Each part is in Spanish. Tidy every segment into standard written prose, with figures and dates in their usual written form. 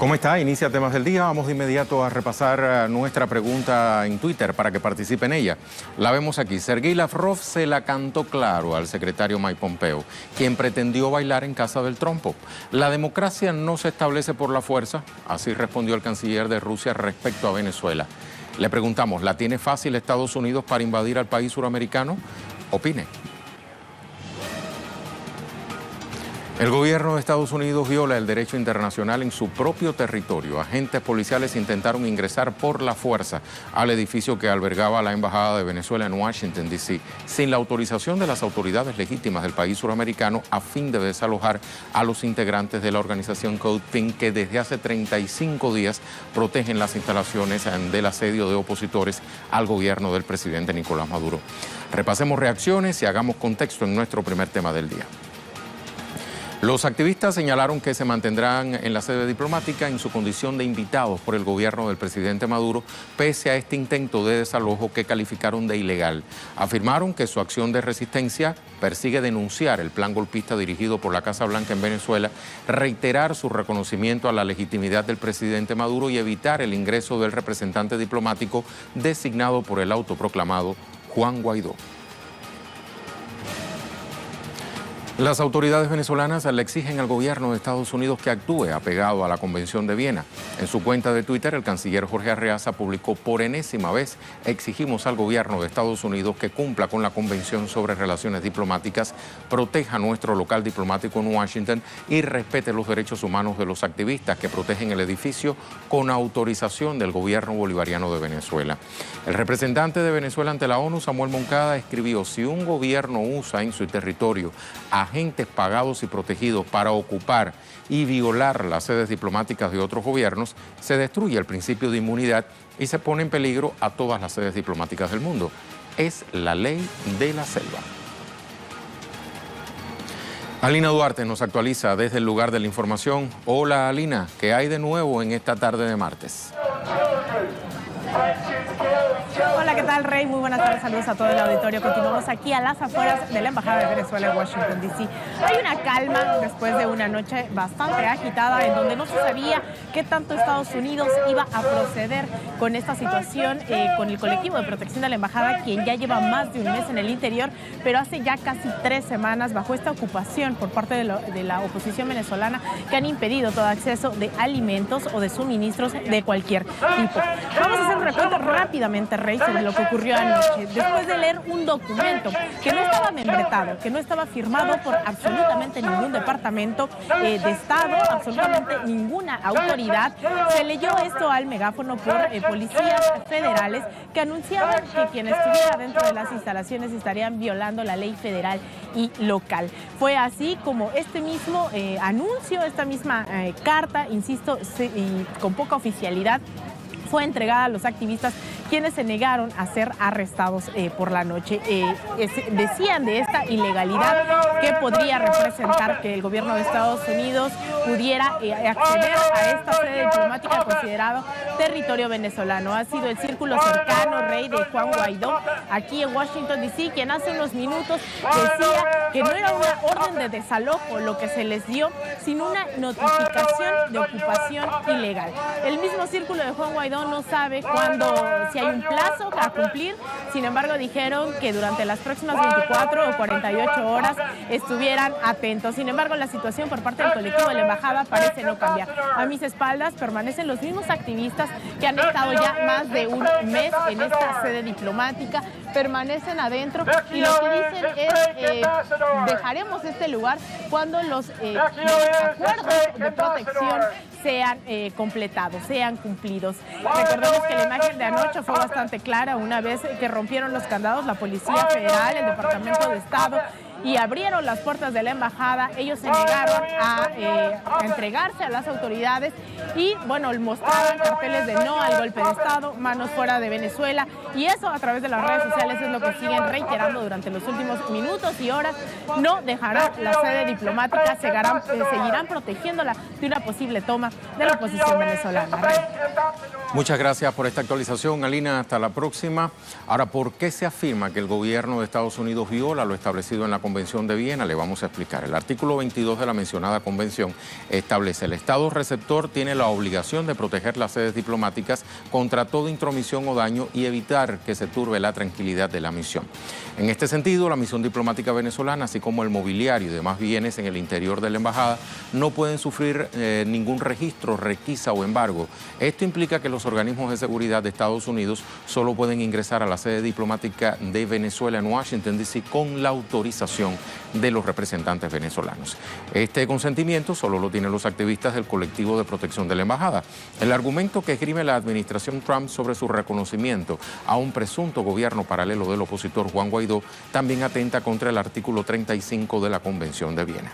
¿Cómo está? Inicia Temas del Día. Vamos de inmediato a repasar nuestra pregunta en Twitter para que participe en ella. La vemos aquí. Sergei Lavrov se la cantó claro al secretario Mike Pompeo, quien pretendió bailar en casa del trompo. La democracia no se establece por la fuerza, así respondió el canciller de Rusia respecto a Venezuela. Le preguntamos, ¿la tiene fácil Estados Unidos para invadir al país suramericano? Opine. El gobierno de Estados Unidos viola el derecho internacional en su propio territorio. Agentes policiales intentaron ingresar por la fuerza al edificio que albergaba la Embajada de Venezuela en Washington, D.C., sin la autorización de las autoridades legítimas del país suramericano a fin de desalojar a los integrantes de la organización Code Pink, que desde hace 35 días protegen las instalaciones del asedio de opositores al gobierno del presidente Nicolás Maduro. Repasemos reacciones y hagamos contexto en nuestro primer tema del día. Los activistas señalaron que se mantendrán en la sede diplomática en su condición de invitados por el gobierno del presidente Maduro, pese a este intento de desalojo que calificaron de ilegal. Afirmaron que su acción de resistencia persigue denunciar el plan golpista dirigido por la Casa Blanca en Venezuela, reiterar su reconocimiento a la legitimidad del presidente Maduro y evitar el ingreso del representante diplomático designado por el autoproclamado Juan Guaidó. Las autoridades venezolanas le exigen al gobierno de Estados Unidos que actúe apegado a la Convención de Viena. En su cuenta de Twitter, el canciller Jorge Arreaza publicó: por enésima vez, exigimos al gobierno de Estados Unidos que cumpla con la Convención sobre Relaciones Diplomáticas, proteja nuestro local diplomático en Washington y respete los derechos humanos de los activistas que protegen el edificio con autorización del gobierno bolivariano de Venezuela. El representante de Venezuela ante la ONU, Samuel Moncada, escribió: si un gobierno usa en su territorio agentes pagados y protegidos para ocupar y violar las sedes diplomáticas de otros gobiernos, se destruye el principio de inmunidad y se pone en peligro a todas las sedes diplomáticas del mundo. Es la ley de la selva. Alina Duarte nos actualiza desde el lugar de la información. Hola Alina, ¿qué hay de nuevo en esta tarde de martes? Hola, ¿qué tal, Rey? Muy buenas tardes, saludos a todo el auditorio. Continuamos aquí a las afueras de la Embajada de Venezuela en Washington, D.C. Hay una calma después de una noche bastante agitada en donde no se sabía qué tanto Estados Unidos iba a proceder con esta situación, con el colectivo de protección de la Embajada, quien ya lleva más de un mes en el interior, pero hace ya casi 3 semanas bajo esta ocupación por parte de la oposición venezolana, que han impedido todo acceso de alimentos o de suministros de cualquier tipo. Vamos a hacer un recuento rápidamente, Rey, sobre lo que ocurrió anoche. Después de leer un documento que no estaba membretado, que no estaba firmado por absolutamente ningún departamento de Estado, absolutamente ninguna autoridad, se leyó esto al megáfono por policías federales que anunciaban que quien estuviera dentro de las instalaciones estarían violando la ley federal y local. Fue así como este mismo anuncio, esta misma carta, insisto, y con poca oficialidad, fue entregada a los activistas, quienes se negaron a ser arrestados por la noche. Decían de esta ilegalidad que podría representar que el gobierno de Estados Unidos pudiera acceder a esta sede diplomática considerado territorio venezolano. Ha sido el círculo cercano, Rey, de Juan Guaidó, aquí en Washington, D.C., quien hace unos minutos decía que no era una orden de desalojo lo que se les dio, sino una notificación de ocupación ilegal. El mismo círculo de Juan Guaidó no sabe cuándo, si hay un plazo a cumplir. Sin embargo, dijeron que durante las próximas 24 o 48 horas estuvieran atentos. Sin embargo, la situación por parte del colectivo de la Embajada parece no cambiar. A mis espaldas permanecen los mismos activistas que han estado ya más de un mes en esta sede diplomática, permanecen adentro y lo que dicen es dejaremos este lugar cuando los acuerdos de protección sean completados, sean cumplidos. Recordemos que la imagen de anoche fue bastante clara. Una vez que rompieron los candados, la Policía Federal, el Departamento de Estado, y abrieron las puertas de la embajada, ellos se negaron a entregarse a las autoridades y, bueno, mostraban carteles de no al golpe de Estado, manos fuera de Venezuela, y eso a través de las redes sociales es lo que siguen reiterando durante los últimos minutos y horas. No dejarán la sede diplomática, seguirán protegiéndola de una posible toma de la oposición venezolana. Muchas gracias por esta actualización, Alina. Hasta la próxima. Ahora, ¿por qué se afirma que el gobierno de Estados Unidos viola lo establecido en la Convención de Viena. Le vamos a explicar. El artículo 22 de la mencionada convención establece: el Estado receptor tiene la obligación de proteger las sedes diplomáticas contra toda intromisión o daño y evitar que se turbe la tranquilidad de la misión. En este sentido, la misión diplomática venezolana, así como el mobiliario y demás bienes en el interior de la embajada, no pueden sufrir ningún registro, requisa o embargo. Esto implica que los organismos de seguridad de Estados Unidos solo pueden ingresar a la sede diplomática de Venezuela en Washington, D.C. con la autorización de los representantes venezolanos. Este consentimiento solo lo tienen los activistas del colectivo de protección de la embajada. El argumento que esgrime la administración Trump sobre su reconocimiento a un presunto gobierno paralelo del opositor Juan Guaidó también atenta contra el artículo 35 de la Convención de Viena.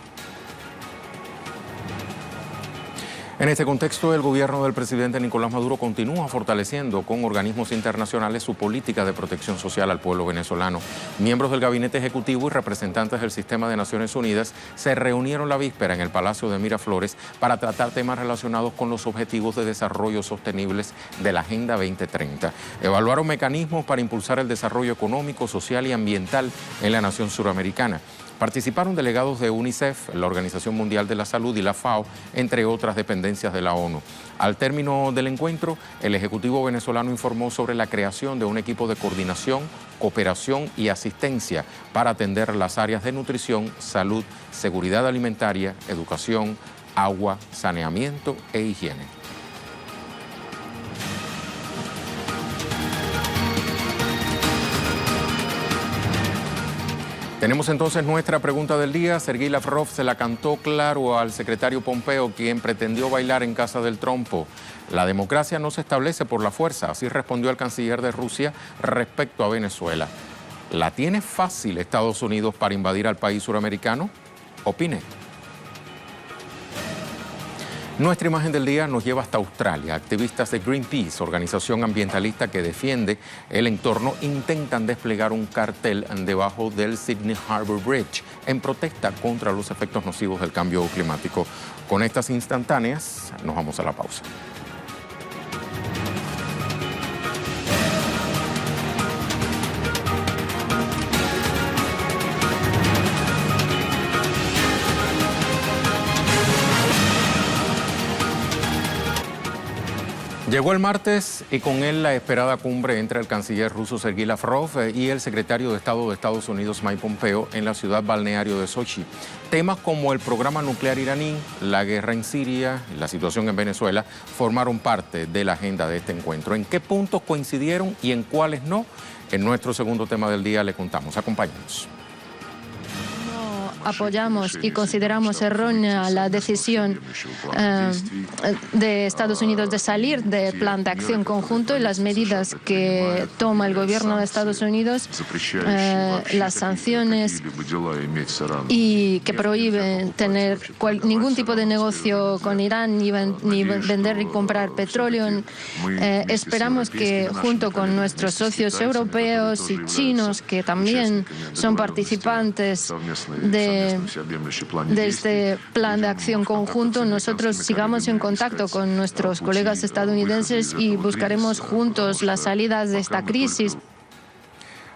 En este contexto, el gobierno del presidente Nicolás Maduro continúa fortaleciendo con organismos internacionales su política de protección social al pueblo venezolano. Miembros del gabinete ejecutivo y representantes del sistema de Naciones Unidas se reunieron la víspera en el Palacio de Miraflores para tratar temas relacionados con los objetivos de desarrollo sostenibles de la Agenda 2030. Evaluaron mecanismos para impulsar el desarrollo económico, social y ambiental en la nación suramericana. Participaron delegados de UNICEF, la Organización Mundial de la Salud y la FAO, entre otras dependencias de la ONU. Al término del encuentro, el Ejecutivo venezolano informó sobre la creación de un equipo de coordinación, cooperación y asistencia para atender las áreas de nutrición, salud, seguridad alimentaria, educación, agua, saneamiento e higiene. Tenemos entonces nuestra pregunta del día. Sergei Lavrov se la cantó claro al secretario Pompeo, quien pretendió bailar en casa del trompo. La democracia no se establece por la fuerza, así respondió el canciller de Rusia respecto a Venezuela. ¿La tiene fácil Estados Unidos para invadir al país suramericano? Opine. Nuestra imagen del día nos lleva hasta Australia. Activistas de Greenpeace, organización ambientalista que defiende el entorno, intentan desplegar un cartel debajo del Sydney Harbour Bridge en protesta contra los efectos nocivos del cambio climático. Con estas instantáneas, nos vamos a la pausa. Llegó el martes y con él la esperada cumbre entre el canciller ruso Sergei Lavrov y el secretario de Estado de Estados Unidos Mike Pompeo en la ciudad balneario de Sochi. Temas como el programa nuclear iraní, la guerra en Siria y la situación en Venezuela formaron parte de la agenda de este encuentro. ¿En qué puntos coincidieron y en cuáles no? En nuestro segundo tema del día le contamos. Acompáñenos. Apoyamos y consideramos errónea la decisión de Estados Unidos de salir del plan de acción conjunto y las medidas que toma el gobierno de Estados Unidos, las sanciones y que prohíben tener ningún tipo de negocio con Irán ni vender ni comprar petróleo. Esperamos que junto con nuestros socios europeos y chinos, que también son participantes de este plan de acción conjunto, nosotros sigamos en contacto con nuestros colegas estadounidenses y buscaremos juntos las salidas de esta crisis.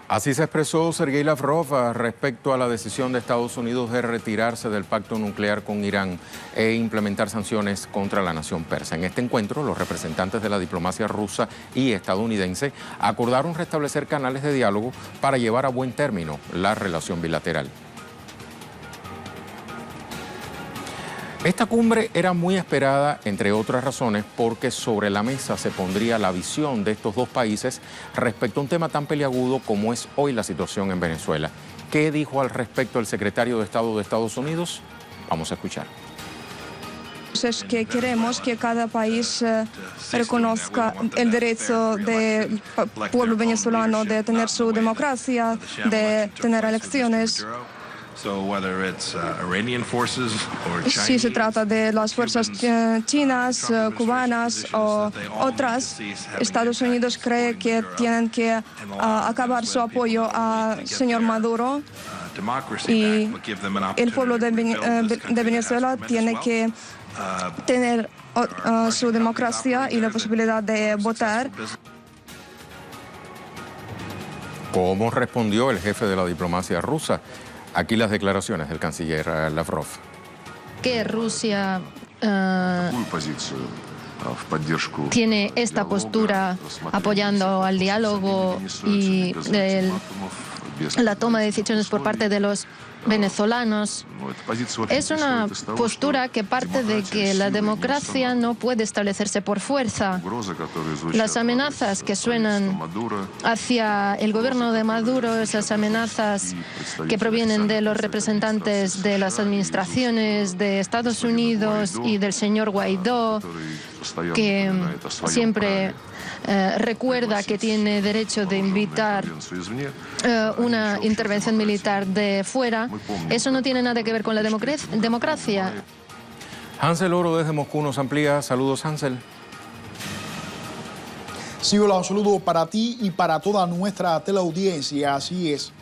Así se expresó Sergei Lavrov respecto a la decisión de Estados Unidos de retirarse del pacto nuclear con Irán e implementar sanciones contra la nación persa. En este encuentro, los representantes de la diplomacia rusa y estadounidense acordaron restablecer canales de diálogo para llevar a buen término la relación bilateral. Esta cumbre era muy esperada, entre otras razones, porque sobre la mesa se pondría la visión de estos dos países respecto a un tema tan peliagudo como es hoy la situación en Venezuela. ¿Qué dijo al respecto el secretario de Estado de Estados Unidos? Vamos a escuchar. Es que queremos que cada país reconozca el derecho del pueblo venezolano de tener su democracia, de tener elecciones. Si se trata de las fuerzas chinas, cubanas o otras, Estados Unidos cree que tienen que acabar su apoyo al señor Maduro y el pueblo de Venezuela tiene que tener su democracia y la posibilidad de votar. ¿Cómo respondió el jefe de la diplomacia rusa? Aquí las declaraciones del canciller Lavrov. Que Rusia tiene esta postura apoyando al diálogo y la toma de decisiones por parte de los venezolanos. Es una postura que parte de que la democracia no puede establecerse por fuerza. Las amenazas que suenan hacia el gobierno de Maduro, esas amenazas que provienen de los representantes de las administraciones de Estados Unidos y del señor Guaidó, que siempre recuerda que tiene derecho de invitar una intervención militar de fuera. Eso no tiene nada que ver con la democracia. Hansel Oro desde Moscú nos amplía. Saludos, Hansel. Sí, hola, un saludo para ti y para toda nuestra teleaudiencia. Así es.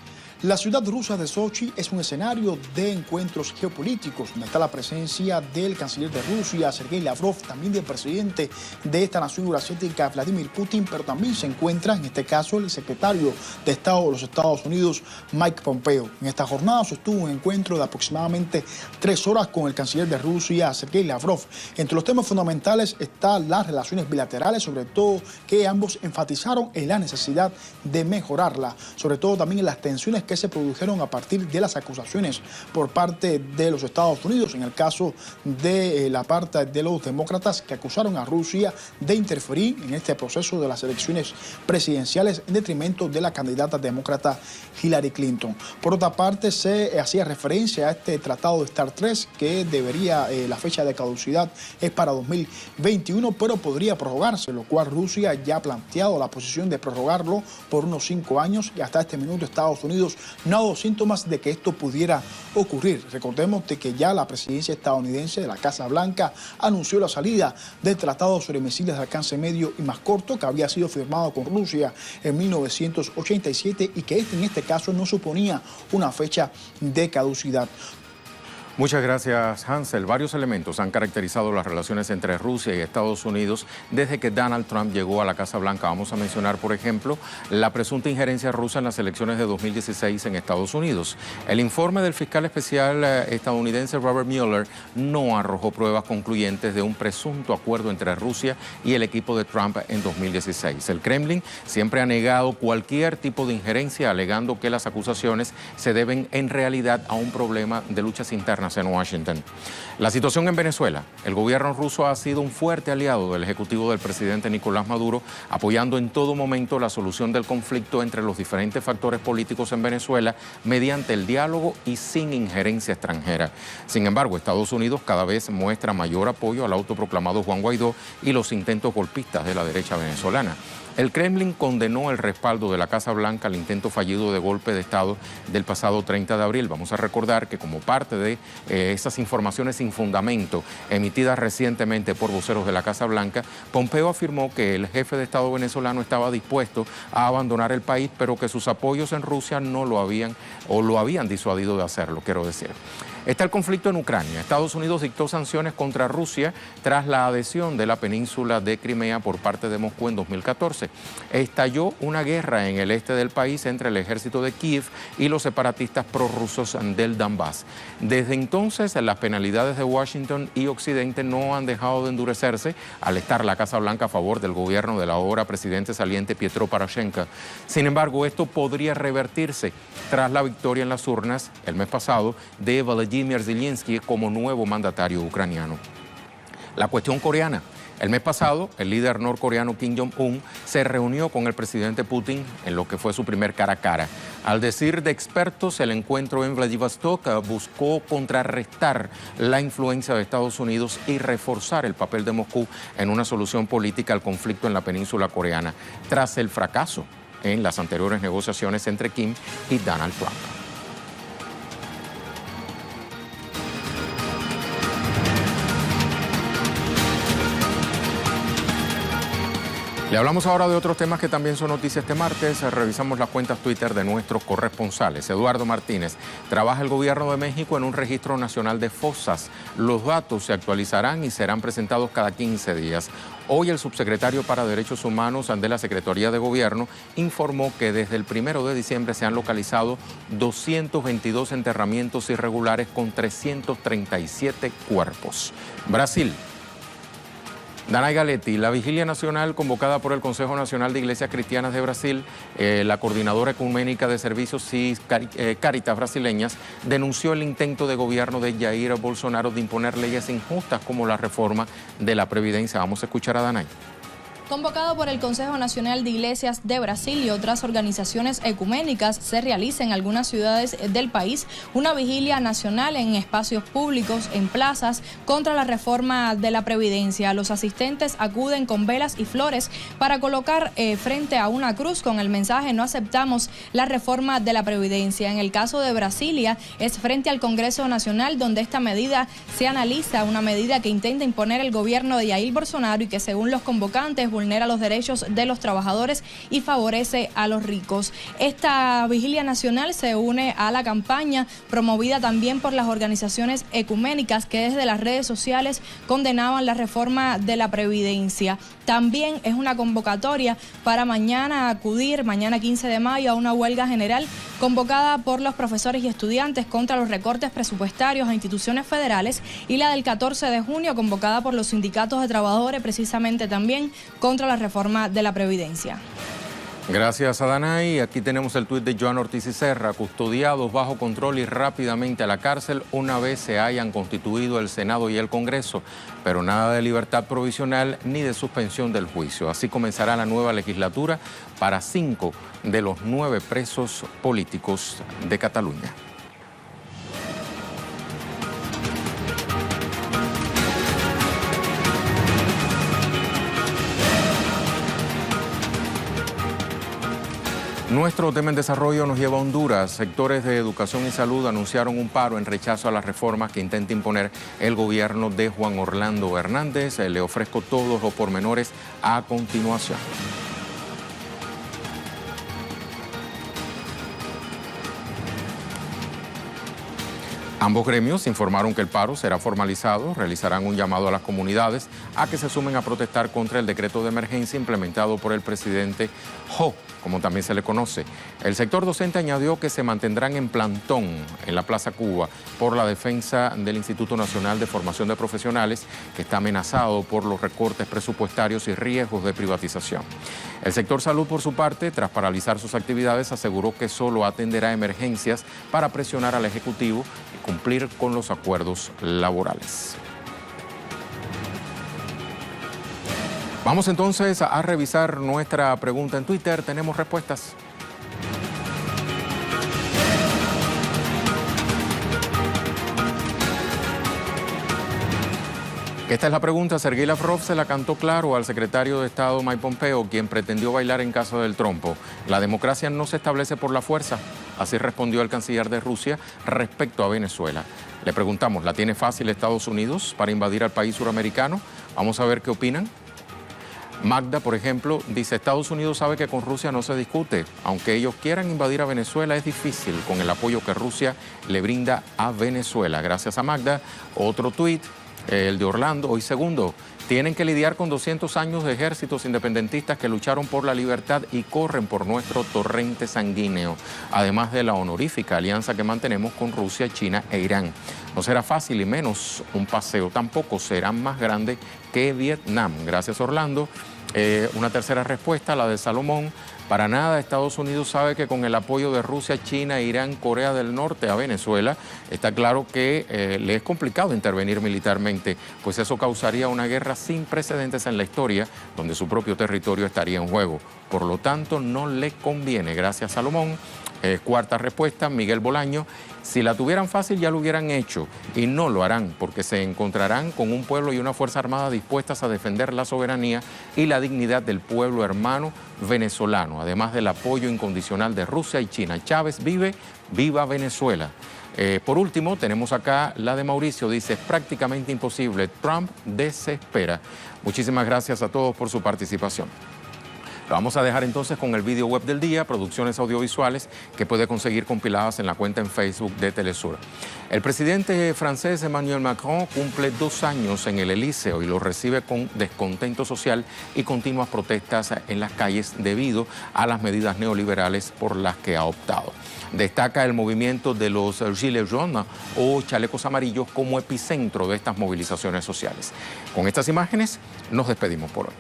La ciudad rusa de Sochi es un escenario de encuentros geopolíticos, donde está la presencia del canciller de Rusia, Sergei Lavrov, también del presidente de esta nación euroasiática, Vladimir Putin, pero también se encuentra, en este caso, el secretario de Estado de los Estados Unidos, Mike Pompeo. En esta jornada sostuvo un encuentro de aproximadamente 3 horas con el canciller de Rusia, Sergei Lavrov. Entre los temas fundamentales están las relaciones bilaterales, sobre todo que ambos enfatizaron en la necesidad de mejorarla, sobre todo también en las tensiones que se produjeron a partir de las acusaciones por parte de los Estados Unidos, en el caso de la parte de los demócratas que acusaron a Rusia de interferir en este proceso de las elecciones presidenciales en detrimento de la candidata demócrata Hillary Clinton. Por otra parte, se hacía referencia a este tratado de START 3 que debería, la fecha de caducidad es para 2021, pero podría prorrogarse, lo cual Rusia ya ha planteado la posición de prorrogarlo por unos 5 años y hasta este minuto Estados Unidos no ha dado síntomas de que esto pudiera ocurrir. Recordemos de que ya la presidencia estadounidense de la Casa Blanca anunció la salida del Tratado sobre Misiles de Alcance Medio y Más Corto que había sido firmado con Rusia en 1987 y que en este caso no suponía una fecha de caducidad. Muchas gracias, Hansel. Varios elementos han caracterizado las relaciones entre Rusia y Estados Unidos desde que Donald Trump llegó a la Casa Blanca. Vamos a mencionar, por ejemplo, la presunta injerencia rusa en las elecciones de 2016 en Estados Unidos. El informe del fiscal especial estadounidense Robert Mueller no arrojó pruebas concluyentes de un presunto acuerdo entre Rusia y el equipo de Trump en 2016. El Kremlin siempre ha negado cualquier tipo de injerencia, alegando que las acusaciones se deben en realidad a un problema de luchas internas en Washington. La situación en Venezuela. El gobierno ruso ha sido un fuerte aliado del ejecutivo del presidente Nicolás Maduro, apoyando en todo momento la solución del conflicto entre los diferentes factores políticos en Venezuela mediante el diálogo y sin injerencia extranjera. Sin embargo, Estados Unidos cada vez muestra mayor apoyo al autoproclamado Juan Guaidó y los intentos golpistas de la derecha venezolana. El Kremlin condenó el respaldo de la Casa Blanca al intento fallido de golpe de Estado del pasado 30 de abril. Vamos a recordar que como parte de esas informaciones sin fundamento emitidas recientemente por voceros de la Casa Blanca, Pompeo afirmó que el jefe de Estado venezolano estaba dispuesto a abandonar el país, pero que sus apoyos en Rusia no lo habían disuadido de hacerlo, quiero decir. Está el conflicto en Ucrania. Estados Unidos dictó sanciones contra Rusia tras la adhesión de la península de Crimea por parte de Moscú en 2014. Estalló una guerra en el este del país entre el ejército de Kiev y los separatistas prorrusos del Donbass. Desde entonces, las penalidades de Washington y Occidente no han dejado de endurecerse al estar la Casa Blanca a favor del gobierno del ahora presidente saliente Petro Poroshenko. Sin embargo, esto podría revertirse tras la victoria en las urnas el mes pasado de Volodymyr Zelensky como nuevo mandatario ucraniano. La cuestión coreana. El mes pasado, el líder norcoreano Kim Jong-un se reunió con el presidente Putin en lo que fue su primer cara a cara. Al decir de expertos, el encuentro en Vladivostok buscó contrarrestar la influencia de Estados Unidos y reforzar el papel de Moscú en una solución política al conflicto en la península coreana, tras el fracaso en las anteriores negociaciones entre Kim y Donald Trump. Le hablamos ahora de otros temas que también son noticias este martes. Revisamos las cuentas Twitter de nuestros corresponsales. Eduardo Martínez, trabaja el gobierno de México en un registro nacional de fosas. Los datos se actualizarán y serán presentados cada 15 días. Hoy el subsecretario para Derechos Humanos de la Secretaría de Gobierno informó que desde el 1 de diciembre se han localizado 222 enterramientos irregulares con 337 cuerpos. Brasil. Danay Galetti, la vigilia nacional convocada por el Consejo Nacional de Iglesias Cristianas de Brasil, la Coordinadora Ecuménica de Servicios y Cáritas Brasileñas, denunció el intento de gobierno de Jair Bolsonaro de imponer leyes injustas como la reforma de la Previdencia. Vamos a escuchar a Danay. Convocado por el Consejo Nacional de Iglesias de Brasil y otras organizaciones ecuménicas, se realiza en algunas ciudades del país una vigilia nacional en espacios públicos, en plazas, contra la reforma de la Previdencia. Los asistentes acuden con velas y flores para colocar frente a una cruz con el mensaje "No aceptamos la reforma de la Previdencia". En el caso de Brasilia, es frente al Congreso Nacional, donde esta medida se analiza, una medida que intenta imponer el gobierno de Jair Bolsonaro y que, según los convocantes, vulnera los derechos de los trabajadores y favorece a los ricos. Esta vigilia nacional se une a la campaña promovida también por las organizaciones ecuménicas que desde las redes sociales condenaban la reforma de la Previdencia. También es una convocatoria para mañana acudir, mañana 15 de mayo, a una huelga general convocada por los profesores y estudiantes contra los recortes presupuestarios a instituciones federales, y la del 14 de junio convocada por los sindicatos de trabajadores, precisamente también contra la reforma de la Previdencia. Gracias a Danay. Aquí tenemos el tuit de Joan Ortiz y Serra, custodiados bajo control y rápidamente a la cárcel una vez se hayan constituido el Senado y el Congreso, pero nada de libertad provisional ni de suspensión del juicio. Así comenzará la nueva legislatura para 5 de los 9 presos políticos de Cataluña. Nuestro tema en desarrollo nos lleva a Honduras. Sectores de educación y salud anunciaron un paro en rechazo a las reformas que intenta imponer el gobierno de Juan Orlando Hernández. Le ofrezco todos los pormenores a continuación. Ambos gremios informaron que el paro será formalizado, realizarán un llamado a las comunidades a que se sumen a protestar contra el decreto de emergencia implementado por el presidente Jo, como también se le conoce. El sector docente añadió que se mantendrán en plantón en la Plaza Cuba por la defensa del Instituto Nacional de Formación de Profesionales, que está amenazado por los recortes presupuestarios y riesgos de privatización. El sector salud, por su parte, tras paralizar sus actividades, aseguró que solo atenderá emergencias para presionar al Ejecutivo y cumplir con los acuerdos laborales. Vamos entonces a revisar nuestra pregunta en Twitter. Tenemos respuestas. Esta es la pregunta. Sergei Lavrov se la cantó claro al secretario de Estado Mike Pompeo, quien pretendió bailar en casa del trompo. La democracia no se establece por la fuerza. Así respondió el canciller de Rusia respecto a Venezuela. Le preguntamos, ¿la tiene fácil Estados Unidos para invadir al país suramericano? Vamos a ver qué opinan. Magda, por ejemplo, dice: Estados Unidos sabe que con Rusia no se discute. Aunque ellos quieran invadir a Venezuela, es difícil con el apoyo que Rusia le brinda a Venezuela. Gracias a Magda. Otro tuit, el de Orlando, hoy segundo. Tienen que lidiar con 200 años de ejércitos independentistas que lucharon por la libertad y corren por nuestro torrente sanguíneo, además de la honorífica alianza que mantenemos con Rusia, China e Irán. No será fácil y menos un paseo, tampoco será más grande que Vietnam. Gracias, Orlando. Una tercera respuesta, la de Salomón. Para nada, Estados Unidos sabe que con el apoyo de Rusia, China, Irán, Corea del Norte a Venezuela, está claro que le es complicado intervenir militarmente, pues eso causaría una guerra sin precedentes en la historia, donde su propio territorio estaría en juego. Por lo tanto, no le conviene. Gracias, Salomón. Cuarta respuesta, Miguel Bolaño. Si la tuvieran fácil ya lo hubieran hecho y no lo harán porque se encontrarán con un pueblo y una fuerza armada dispuestas a defender la soberanía y la dignidad del pueblo hermano venezolano, además del apoyo incondicional de Rusia y China. Chávez vive, viva Venezuela. Por último, tenemos acá la de Mauricio, dice: es prácticamente imposible, Trump desespera. Muchísimas gracias a todos por su participación. Lo vamos a dejar entonces con el video web del día, producciones audiovisuales que puede conseguir compiladas en la cuenta en Facebook de Telesur. El presidente francés Emmanuel Macron cumple 2 años en el Elíseo y lo recibe con descontento social y continuas protestas en las calles debido a las medidas neoliberales por las que ha optado. Destaca el movimiento de los Gilets jaunes o chalecos amarillos como epicentro de estas movilizaciones sociales. Con estas imágenes nos despedimos por hoy.